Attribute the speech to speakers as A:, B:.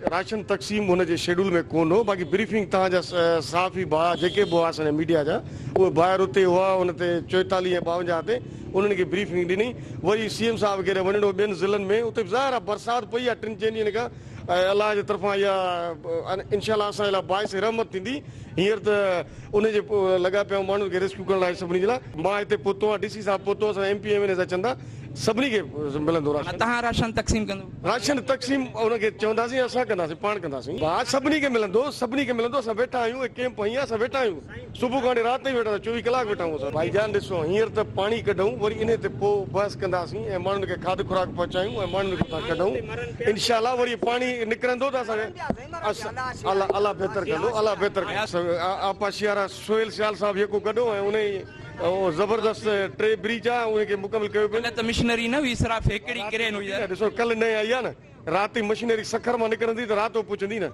A: Ration तक़सीम हुनजे schedule में कोन हो। बाक़ी ब्रीफिंग तव्हांजा साफ़ी भाउ जेके बि हुआ असांजे मीडिया जा उहे ॿाहिरि उते हुआ, हुन ते 44 ऐं 52 ते उन्हनि खे ब्रीफिंग ॾिनी। वरी CM साहिब खे वञिणो ॿियनि ज़िलनि में, उते ज़ाहिर आहे बरसाति पई आहे 3-4 ॾींहंनि खां। अलाह जे तरफ़ां इहा इंशाअल्लाह असांजे लाइ बाइस रहमत थींदी। हींअर त उनजे लॻा पिया माण्हुनि खे रेस्क्यू करण लाइ सभिनी जे लाइ। मां हिते पहुतो आहियां, DC साहिब पहुतो, असां MP MLA सां चवंदा सभिनी खे मिलंदो राशन।
B: तव्हां राशन तक़सीम कंदो?
A: राशन तक़सीम उनखे चवंदासीं, असां कंदासीं, पाण कंदासीं। हा, सभिनी खे मिलंदो, सभिनी खे मिलंदो। असां वेठा आहियूं, कैंप हीअं असां वेठा आहियूं, सुबुह खां वठी राति ताईं वेठा, 24 कलाक वेठा आहियूं असां। भाईजान ॾिसो, हींअर त पाणी कढूं, वरी इन ते पोइ बहस कंदासीं ऐं माण्हुनि खे खाद खुराक पहुचायूं ऐं माण्हुनि खे कढूं। इंशाअल्लाह वरी पाणी निकिरंदो त असांखे अलाह बहितर कंदो, अलाह बहितर कंदो। आपा शियारा सोहेल सियाल साहिब जेको कढो ऐं उन ज़बरदस्त 3 ब्रिज आहे उनखे मुकमल कयो पियो।
B: त मशीनरी न हुई, सिर्फ़ हिकिड़ी क्रेन हुई।
A: ॾिसो कल्ह न आई आहे न, राति मशीनरी सखर मां निकिरंदी त राति पुछंदी न।